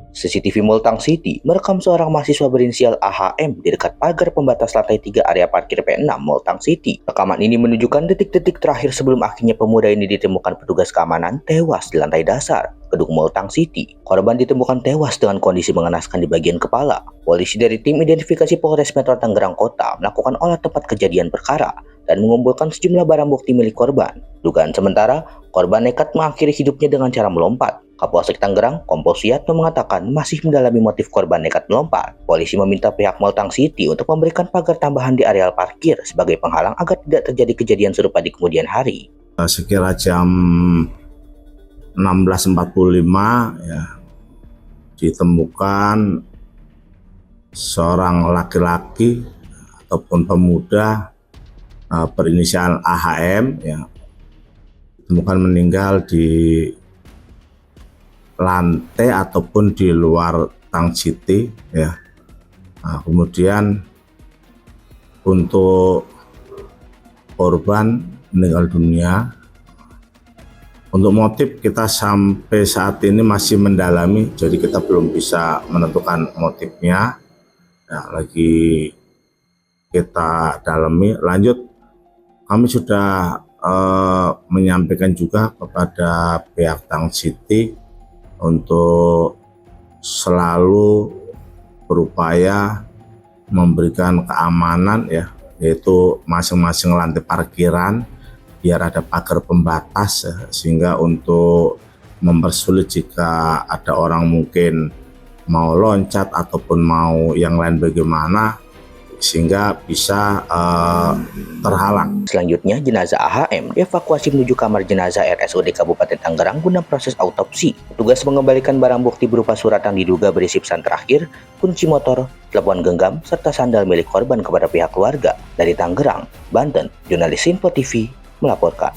CCTV Mall Tang City merekam seorang mahasiswa berinisial AHM di dekat pagar pembatas lantai 3 area parkir P6 Mall Tang City. Rekaman ini menunjukkan detik-detik terakhir sebelum akhirnya pemuda ini ditemukan petugas keamanan tewas di lantai dasar gedung Mall Tang City. Korban ditemukan tewas dengan kondisi mengenaskan di bagian kepala. Polisi dari tim identifikasi Polres Metro Tangerang Kota melakukan olah tempat kejadian perkara dan mengumpulkan sejumlah barang bukti milik korban. Dugaan sementara, korban nekat mengakhiri hidupnya dengan cara melompat. Kapolsek Tangerang, Kompol Suyatno mengatakan masih mendalami motif korban nekat melompat. Polisi meminta pihak Mall Tang City untuk memberikan pagar tambahan di areal parkir sebagai penghalang agar tidak terjadi kejadian serupa di kemudian hari. Sekira jam 16.45 ya, ditemukan seorang laki-laki ataupun pemuda berinisial AHM ya, ditemukan meninggal di lantai ataupun di luar Tang City ya. Nah, kemudian untuk korban meninggal dunia, untuk motif kita sampai saat ini masih mendalami, jadi kita belum bisa menentukan motifnya ya, lagi kita dalami. Lanjut, kami sudah menyampaikan juga kepada pihak Tang City untuk selalu berupaya memberikan keamanan ya, yaitu masing-masing lantai parkiran biar ada pagar pembatas ya, sehingga untuk mempersulit jika ada orang mungkin mau loncat ataupun mau yang lain bagaimana, sehingga bisa terhalang. Selanjutnya, jenazah AHM dievakuasi menuju kamar jenazah RSUD Kabupaten Tangerang guna proses autopsi. Petugas mengembalikan barang bukti berupa surat yang diduga berisi pesan terakhir, kunci motor, telepon genggam, serta sandal milik korban kepada pihak keluarga. Dari Tangerang, Banten, jurnalis Simpo TV melaporkan.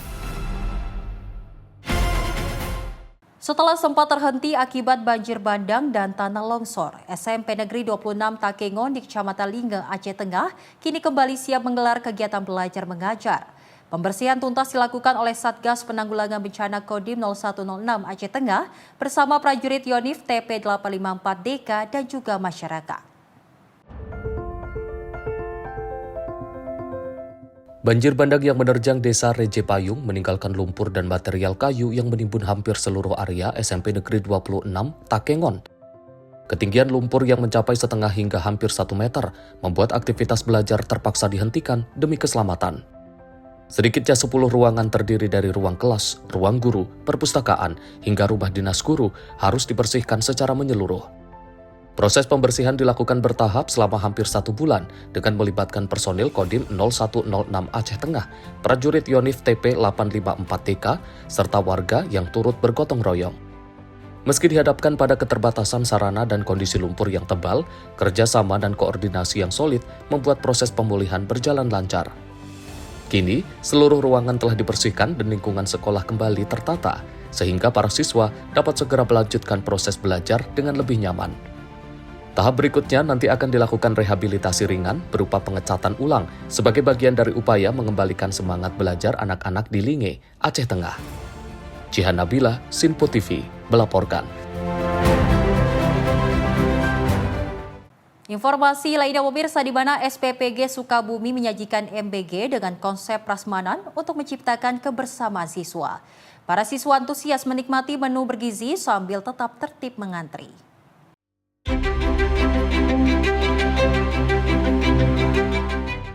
Setelah sempat terhenti akibat banjir bandang dan tanah longsor, SMP Negeri 26 Takengon di Kecamatan Linge, Aceh Tengah, kini kembali siap menggelar kegiatan belajar mengajar. Pembersihan tuntas dilakukan oleh Satgas Penanggulangan Bencana Kodim 0106 Aceh Tengah bersama prajurit Yonif TP 854DK dan juga masyarakat. Banjir bandang yang menerjang desa Reje Payung meninggalkan lumpur dan material kayu yang menimbun hampir seluruh area SMP Negeri 26 Takengon. Ketinggian lumpur yang mencapai setengah hingga hampir 1 meter membuat aktivitas belajar terpaksa dihentikan demi keselamatan. Sedikitnya 10 ruangan terdiri dari ruang kelas, ruang guru, perpustakaan, hingga rumah dinas guru harus dibersihkan secara menyeluruh. Proses pembersihan dilakukan bertahap selama hampir 1 bulan dengan melibatkan personil Kodim 0106 Aceh Tengah, prajurit Yonif TP 854DK, serta warga yang turut bergotong royong. Meski dihadapkan pada keterbatasan sarana dan kondisi lumpur yang tebal, kerjasama dan koordinasi yang solid membuat proses pemulihan berjalan lancar. Kini, seluruh ruangan telah dibersihkan dan lingkungan sekolah kembali tertata, sehingga para siswa dapat segera melanjutkan proses belajar dengan lebih nyaman. Tahap berikutnya nanti akan dilakukan rehabilitasi ringan berupa pengecatan ulang sebagai bagian dari upaya mengembalikan semangat belajar anak-anak di Linge, Aceh Tengah. Jihan Nabila, Simpo TV, melaporkan. Informasi lainnya pemirsa, di mana SPPG Sukabumi menyajikan MBG dengan konsep prasmanan untuk menciptakan kebersamaan siswa. Para siswa antusias menikmati menu bergizi sambil tetap tertib mengantri.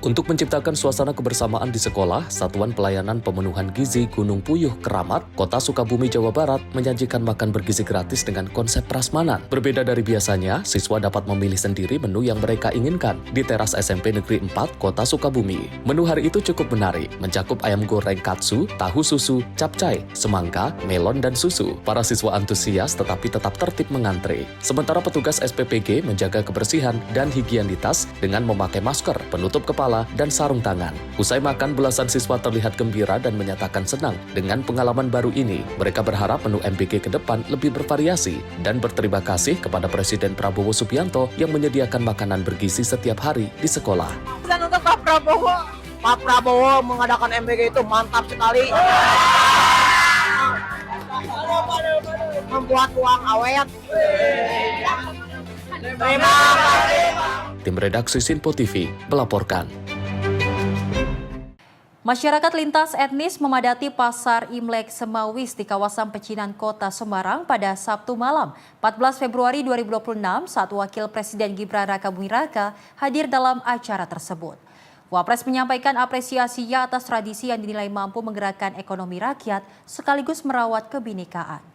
Untuk menciptakan suasana kebersamaan di sekolah, Satuan Pelayanan Pemenuhan Gizi Gunung Puyuh Keramat, Kota Sukabumi, Jawa Barat, menyajikan makan bergizi gratis dengan konsep prasmanan. Berbeda dari biasanya, siswa dapat memilih sendiri menu yang mereka inginkan di teras SMP Negeri 4, Kota Sukabumi. Menu hari itu cukup menarik, mencakup ayam goreng katsu, tahu susu, capcay, semangka, melon, dan susu. Para siswa antusias tetapi tetap tertib mengantre. Sementara petugas SPPG menjaga kebersihan dan higienitas dengan memakai masker, penutup kepala, dan sarung tangan. Usai makan, belasan siswa terlihat gembira dan menyatakan senang dengan pengalaman baru ini. Mereka berharap menu MBG ke depan lebih bervariasi dan berterima kasih kepada Presiden Prabowo Subianto yang menyediakan makanan bergizi setiap hari di sekolah. Dan untuk Pak Prabowo mengadakan MBG itu mantap sekali. Membuat uang awet. Terima kasih. Tim redaksi Sinpo TV melaporkan. Masyarakat lintas etnis memadati Pasar Imlek Semawis di kawasan Pecinan Kota Semarang pada Sabtu malam, 14 Februari 2026 saat Wakil Presiden Gibran Rakabuming Raka hadir dalam acara tersebut. Wapres menyampaikan apresiasinya atas tradisi yang dinilai mampu menggerakkan ekonomi rakyat sekaligus merawat kebinekaan.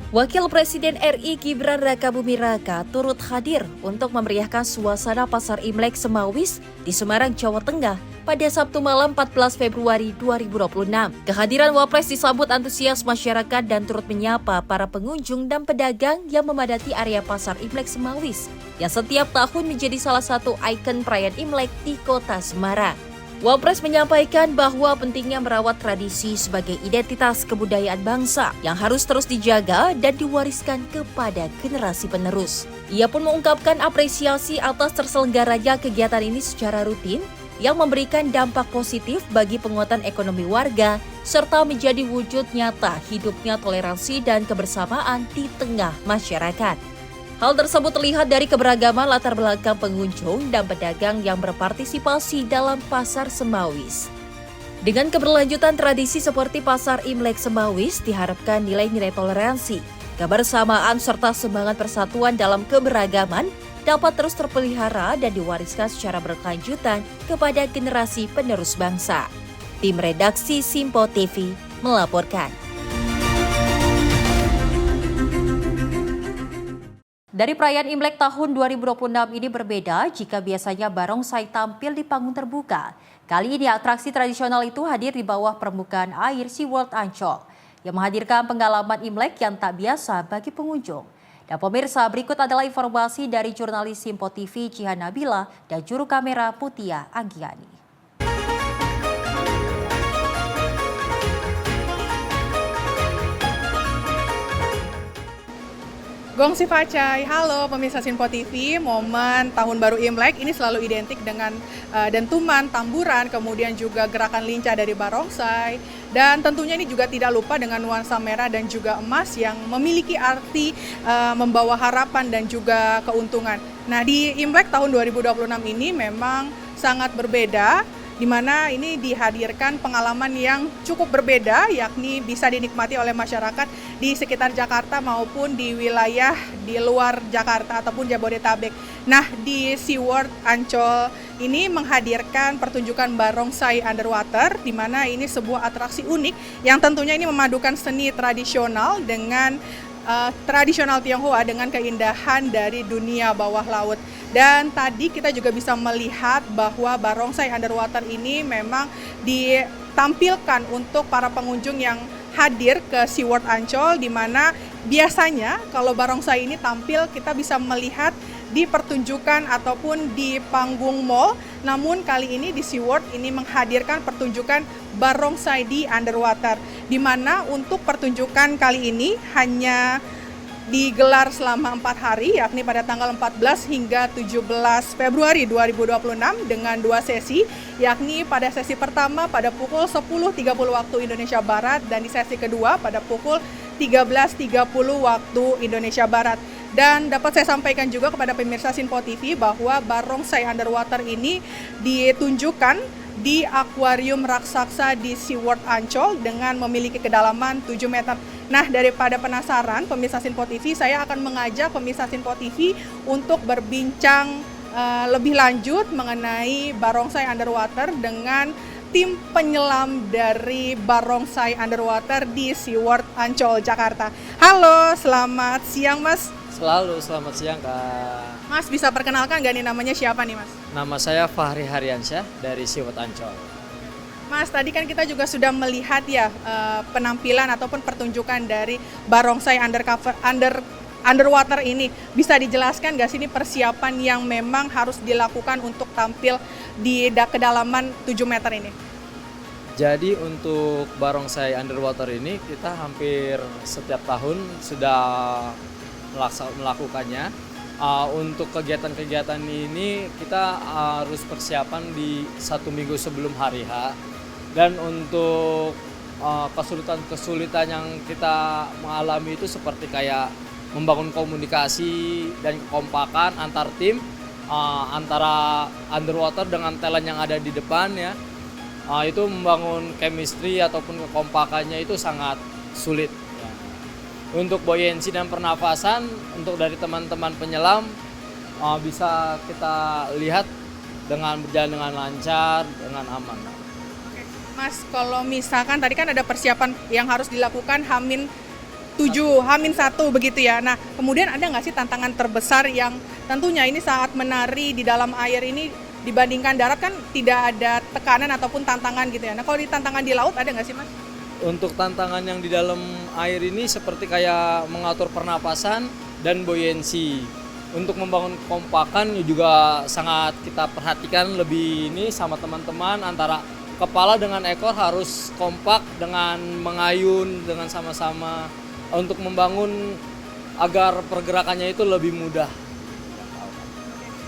Wakil Presiden RI Gibran Rakabuming Raka turut hadir untuk memeriahkan suasana Pasar Imlek Semawis di Semarang, Jawa Tengah pada Sabtu malam 14 Februari 2026. Kehadiran Wapres disambut antusias masyarakat dan turut menyapa para pengunjung dan pedagang yang memadati area Pasar Imlek Semawis yang setiap tahun menjadi salah satu ikon perayaan Imlek di Kota Semarang. Wapres menyampaikan bahwa pentingnya merawat tradisi sebagai identitas kebudayaan bangsa yang harus terus dijaga dan diwariskan kepada generasi penerus. Ia pun mengungkapkan apresiasi atas terselenggaranya kegiatan ini secara rutin yang memberikan dampak positif bagi penguatan ekonomi warga serta menjadi wujud nyata hidupnya toleransi dan kebersamaan di tengah masyarakat. Hal tersebut terlihat dari keberagaman latar belakang pengunjung dan pedagang yang berpartisipasi dalam Pasar Semawis. Dengan keberlanjutan tradisi seperti Pasar Imlek Semawis, diharapkan nilai-nilai toleransi, kebersamaan serta semangat persatuan dalam keberagaman dapat terus terpelihara dan diwariskan secara berkelanjutan kepada generasi penerus bangsa. Tim redaksi Sinpo TV melaporkan. Dari perayaan Imlek tahun 2026 ini berbeda jika biasanya barongsai tampil di panggung terbuka. Kali ini atraksi tradisional itu hadir di bawah permukaan air SeaWorld Ancol yang menghadirkan pengalaman Imlek yang tak biasa bagi pengunjung. Dan pemirsa, berikut adalah informasi dari jurnalis Sinpo TV Jihan Nabila dan juru kamera Putia Anggiani. Gong si Pacai, halo pemirsa Sinpo TV. Momen Tahun Baru Imlek ini selalu identik dengan dentuman, tamburan, kemudian juga gerakan lincah dari barongsai. Dan tentunya ini juga tidak lupa dengan nuansa merah dan juga emas yang memiliki arti membawa harapan dan juga keuntungan. Nah, di Imlek tahun 2026 ini memang sangat berbeda, di mana ini dihadirkan pengalaman yang cukup berbeda, yakni bisa dinikmati oleh masyarakat di sekitar Jakarta maupun di wilayah di luar Jakarta ataupun Jabodetabek. Nah, di SeaWorld Ancol ini menghadirkan pertunjukan barongsai underwater, di mana ini sebuah atraksi unik yang tentunya ini memadukan seni tradisional dengan tradisional Tionghoa dengan keindahan dari dunia bawah laut. Dan tadi kita juga bisa melihat bahwa barongsai underwater ini memang ditampilkan untuk para pengunjung yang hadir ke SeaWorld Ancol, di mana biasanya kalau barongsai ini tampil kita bisa melihat di pertunjukan ataupun di panggung mall. Namun kali ini di SeaWorld ini menghadirkan pertunjukan barongsai di underwater, di mana untuk pertunjukan kali ini hanya digelar selama 4 hari, yakni pada tanggal 14 hingga 17 Februari 2026 dengan 2 sesi, yakni pada sesi pertama pada pukul 10.30 waktu Indonesia Barat dan di sesi kedua pada pukul 13.30 waktu Indonesia Barat. Dan dapat saya sampaikan juga kepada pemirsa Sinpo TV bahwa barongsai underwater ini ditunjukkan di akuarium raksasa di SeaWorld Ancol dengan memiliki kedalaman 7 meter. Nah, daripada penasaran pemirsa Sinpo TV, saya akan mengajak pemirsa Sinpo TV untuk berbincang lebih lanjut mengenai barongsai underwater dengan tim penyelam dari barongsai underwater di SeaWorld Ancol, Jakarta. Halo, selamat siang Mas. Selamat siang Kak. Mas, bisa perkenalkan gak nih namanya siapa nih Mas? Nama saya Fahri Haryansyah dari SeaWorld Ancol. Mas, tadi kan kita juga sudah melihat ya penampilan ataupun pertunjukan dari barongsai underwater ini. Bisa dijelaskan nggak sih ini persiapan yang memang harus dilakukan untuk tampil di kedalaman 7 meter ini? Jadi untuk barongsai underwater ini kita hampir setiap tahun sudah melakukannya. Untuk kegiatan-kegiatan ini kita harus persiapan di 1 minggu sebelum hari H. Dan untuk kesulitan-kesulitan yang kita mengalami itu seperti kayak membangun komunikasi dan kekompakan antar tim, antara underwater dengan talent yang ada di depan ya. Itu membangun chemistry ataupun kekompakannya itu sangat sulit. Ya. Untuk buoyancy dan pernafasan, untuk dari teman-teman penyelam bisa kita lihat dengan berjalan dengan lancar, dengan aman. Mas, kalau misalkan tadi kan ada persiapan yang harus dilakukan H-7, H-1 begitu ya. Nah, kemudian ada nggak sih tantangan terbesar yang tentunya ini saat menari di dalam air ini dibandingkan darat kan tidak ada tekanan ataupun tantangan gitu ya. Nah, kalau di tantangan di laut ada nggak sih Mas? Untuk tantangan yang di dalam air ini seperti kayak mengatur pernapasan dan buoyancy. Untuk membangun kekompakan juga sangat kita perhatikan lebih ini sama teman-teman, antara kepala dengan ekor harus kompak dengan mengayun dengan sama-sama untuk membangun agar pergerakannya itu lebih mudah.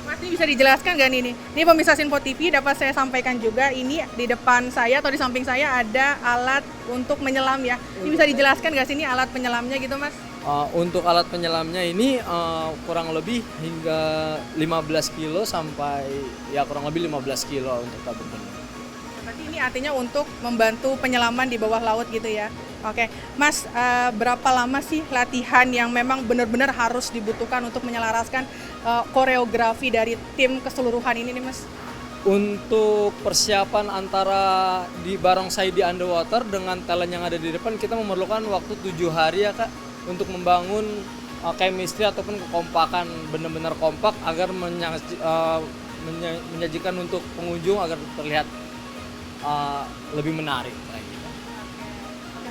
Mas, ini bisa dijelaskan nggak nih? Ini pemirsa Sinpo TV dapat saya sampaikan juga, ini di depan saya atau di samping saya ada alat untuk menyelam ya. Ini bisa dijelaskan nggak sih ini alat penyelamnya gitu Mas? Untuk alat penyelamnya ini kurang lebih hingga 15 kilo sampai ya kurang lebih 15 kilo untuk tabung penyelam. Berarti ini artinya untuk membantu penyelaman di bawah laut gitu ya. Oke, Mas, berapa lama sih latihan yang memang benar-benar harus dibutuhkan untuk menyelaraskan koreografi dari tim keseluruhan ini nih Mas? Untuk persiapan antara di barongsai di underwater dengan talent yang ada di depan, kita memerlukan waktu 7 hari ya Kak, untuk membangun chemistry ataupun kekompakan benar-benar kompak agar menyajikan untuk pengunjung agar terlihat lebih menarik.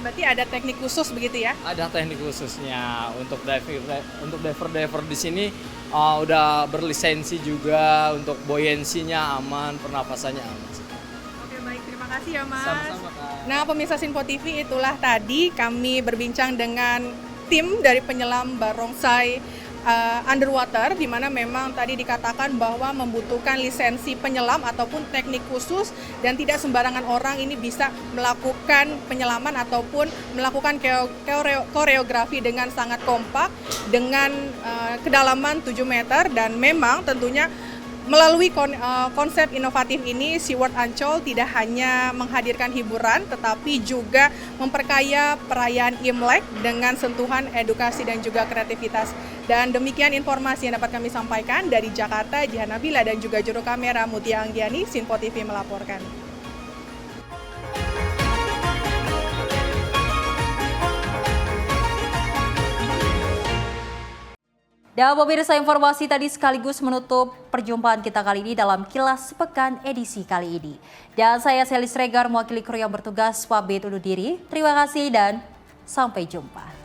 Berarti ada teknik khusus begitu ya? Ada teknik khususnya untuk diver di sini udah berlisensi juga, untuk buoyancy-nya aman, pernapasannya aman. Oke, baik, terima kasih ya Mas. Sama-sama Kak. Nah, pemirsa Sinpo TV, itulah tadi kami berbincang dengan tim dari penyelam barongsai underwater, di mana memang tadi dikatakan bahwa membutuhkan lisensi penyelam ataupun teknik khusus, dan tidak sembarangan orang ini bisa melakukan penyelaman ataupun melakukan koreografi dengan sangat kompak dengan kedalaman 7 meter. Dan memang tentunya melalui konsep inovatif ini, SeaWorld Ancol tidak hanya menghadirkan hiburan, tetapi juga memperkaya perayaan Imlek dengan sentuhan edukasi dan juga kreativitas. Dan demikian informasi yang dapat kami sampaikan dari Jakarta, Jihan Nabila dan juga juru kamera Mutia Anggiani, Sinpo TV melaporkan. Dan pemirsa, informasi tadi sekaligus menutup perjumpaan kita kali ini dalam Kilas Sepekan edisi kali ini. Dan saya Selis Regar mewakili kru yang bertugas pamit undur diri. Terima kasih dan sampai jumpa.